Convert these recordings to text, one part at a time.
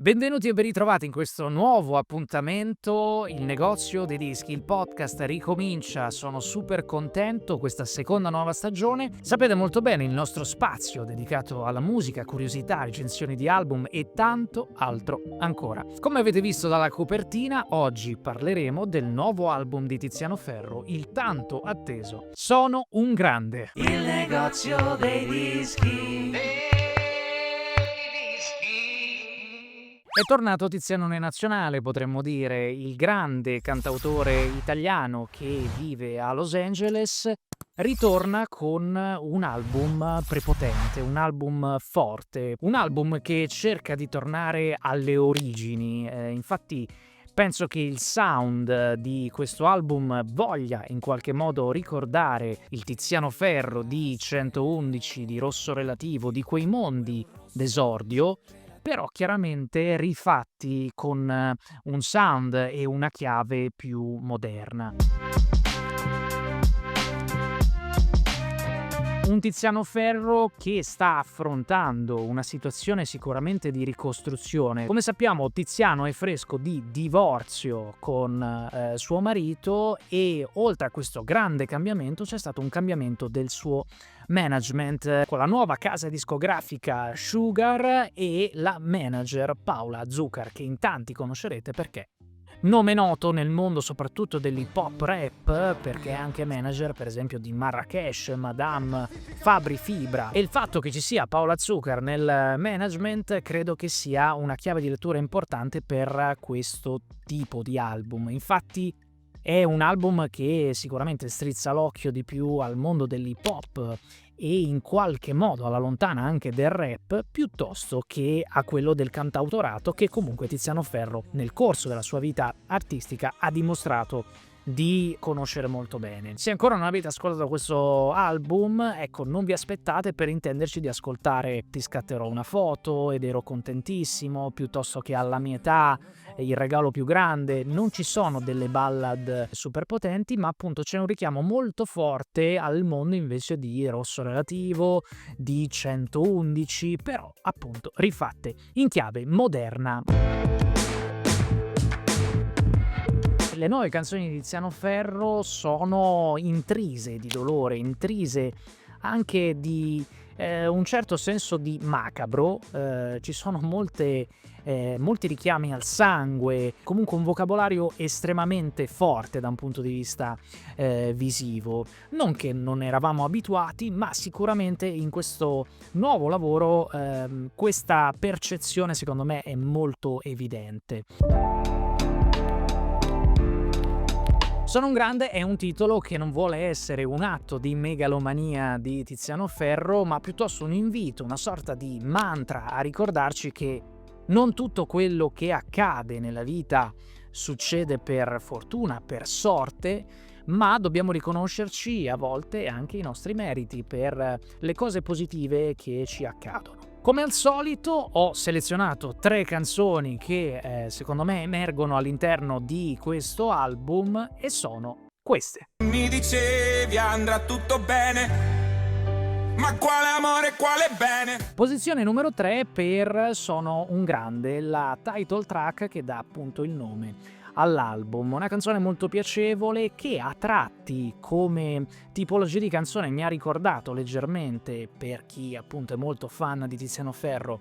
Benvenuti e ben ritrovati in questo nuovo appuntamento, il negozio dei dischi, il podcast ricomincia, sono super contento, questa seconda nuova stagione. Sapete molto bene il nostro spazio dedicato alla musica, curiosità, recensioni di album e tanto altro ancora. Come avete visto dalla copertina, oggi parleremo del nuovo album di Tiziano Ferro, il tanto atteso Sono un grande. Il negozio dei dischi. È tornato Tizianone nazionale, potremmo dire, il grande cantautore italiano che vive a Los Angeles, ritorna con un album prepotente, un album forte, un album che cerca di tornare alle origini. Infatti penso che il sound di questo album voglia in qualche modo ricordare il Tiziano Ferro di 111, di Rosso Relativo, di quei mondi d'esordio, però chiaramente rifatti con un sound e una chiave più moderna. Un Tiziano Ferro che sta affrontando una situazione sicuramente di ricostruzione. Come sappiamo, Tiziano è fresco di divorzio con suo marito e oltre a questo grande cambiamento c'è stato un cambiamento del suo management con la nuova casa discografica Sugar e la manager Paola Zucker, che in tanti conoscerete perché nome noto nel mondo soprattutto dell'hip hop rap, perché è anche manager per esempio di Marracash, Madame, Fabri Fibra, e il fatto che ci sia Paola Zucker nel management credo che sia una chiave di lettura importante per questo tipo di album. Infatti è un album che sicuramente strizza l'occhio di più al mondo dell'hip hop e in qualche modo alla lontana anche del rap, piuttosto che a quello del cantautorato, che comunque Tiziano Ferro nel corso della sua vita artistica ha dimostrato di conoscere molto bene. Se ancora non avete ascoltato questo album, ecco, non vi aspettate, per intenderci, di ascoltare Ti scatterò una foto ed ero contentissimo, piuttosto che Alla mia età, Il regalo più grande. Non ci sono delle ballad super potenti, ma appunto c'è un richiamo molto forte al mondo invece di Rosso Relativo, di 111, però appunto rifatte in chiave moderna. Le nuove canzoni di Tiziano Ferro sono intrise di dolore, intrise anche di un certo senso di macabro, ci sono molti richiami al sangue, comunque un vocabolario estremamente forte da un punto di vista visivo. Non che non eravamo abituati, ma sicuramente in questo nuovo lavoro questa percezione secondo me è molto evidente. Sono un grande è un titolo che non vuole essere un atto di megalomania di Tiziano Ferro, ma piuttosto un invito, una sorta di mantra a ricordarci che non tutto quello che accade nella vita succede per fortuna, per sorte, ma dobbiamo riconoscerci a volte anche i nostri meriti per le cose positive che ci accadono. Come al solito ho selezionato 3 canzoni che secondo me emergono all'interno di questo album e sono queste. Mi dicevi andrà tutto bene, ma quale amore, quale bene? Posizione numero 3 per Sono un grande, la title track che dà appunto il nome all'album. Una canzone molto piacevole che a tratti come tipologia di canzone mi ha ricordato leggermente, per chi appunto è molto fan di Tiziano Ferro,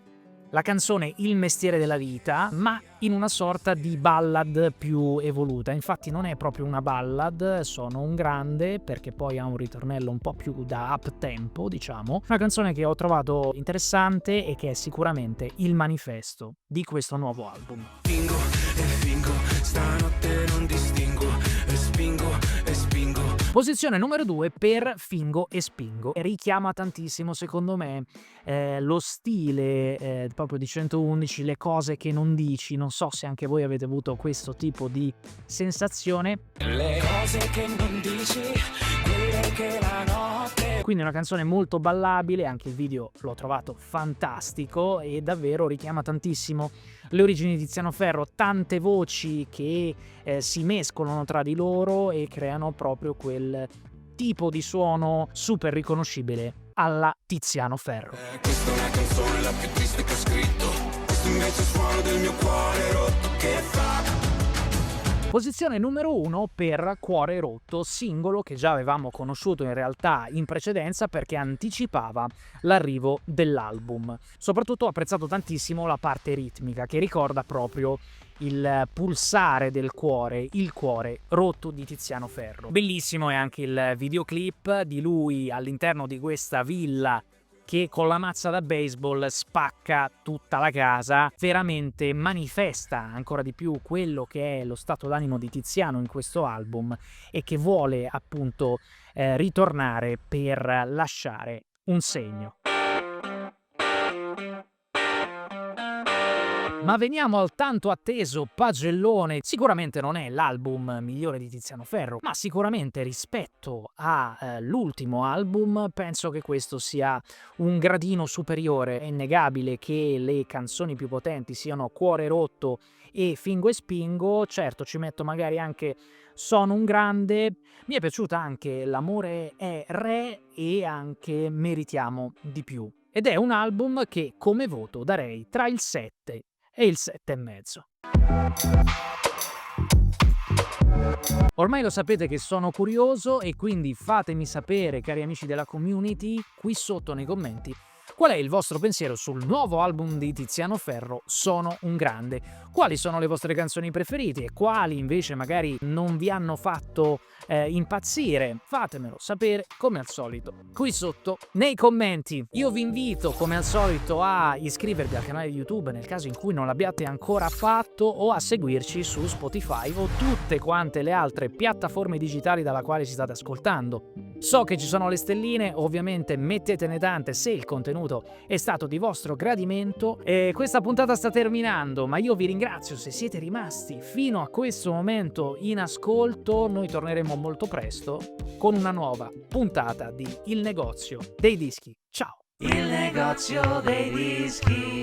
la canzone Il mestiere della vita, ma in una sorta di ballad più evoluta. Infatti non è proprio una ballad, Sono un grande, perché poi ha un ritornello un po' più da up tempo, diciamo. Una canzone che ho trovato interessante e che è sicuramente il manifesto di questo nuovo album. Fingo e fingo, stanotte non distingo, e spingo e spingo. Posizione numero 2 per Fingo e spingo. Richiama tantissimo secondo me lo stile proprio di 111, le cose che non dici. Non so se anche voi avete avuto questo tipo di sensazione. Le cose che non dici, quelle che la notte. Quindi una canzone molto ballabile, anche il video l'ho trovato fantastico e davvero richiama tantissimo le origini di Tiziano Ferro, tante voci che si mescolano tra di loro e creano proprio quel tipo di suono super riconoscibile alla Tiziano Ferro. Questa è una canzone la più triste che ho scritto. Questo invece il suono del mio cuore rotto che fa. Posizione numero 1 per Cuore rotto, singolo che già avevamo conosciuto in realtà in precedenza perché anticipava l'arrivo dell'album. Soprattutto ho apprezzato tantissimo la parte ritmica che ricorda proprio il pulsare del cuore, il cuore rotto di Tiziano Ferro. Bellissimo è anche il videoclip di lui all'interno di questa villa che con la mazza da baseball spacca tutta la casa, veramente manifesta ancora di più quello che è lo stato d'animo di Tiziano in questo album e che vuole appunto ritornare per lasciare un segno. Ma veniamo al tanto atteso Pagellone. Sicuramente non è l'album migliore di Tiziano Ferro, ma sicuramente rispetto all'ultimo album penso che questo sia un gradino superiore. È innegabile che le canzoni più potenti siano Cuore rotto e Fingo e spingo. Certo, ci metto magari anche Sono un grande. Mi è piaciuta anche L'amore è re e anche Meritiamo di più. Ed è un album che come voto darei tra il 7 e il 7,5. Ormai lo sapete che sono curioso e quindi fatemi sapere, cari amici della community, qui sotto nei commenti, qual è il vostro pensiero sul nuovo album di Tiziano Ferro, Sono un grande. Quali sono le vostre canzoni preferite e quali invece magari non vi hanno fatto impazzire? Fatemelo sapere come al solito qui sotto nei commenti. Io vi invito come al solito a iscrivervi al canale YouTube nel caso in cui non l'abbiate ancora fatto o a seguirci su Spotify o tutte quante le altre piattaforme digitali dalla quale ci state ascoltando. So che ci sono le stelline, ovviamente mettetene tante se il contenuto è stato di vostro gradimento. E questa puntata sta terminando, ma io vi ringrazio se siete rimasti fino a questo momento in ascolto. Noi torneremo molto presto con una nuova puntata di Il negozio dei dischi. Ciao! Il negozio dei dischi.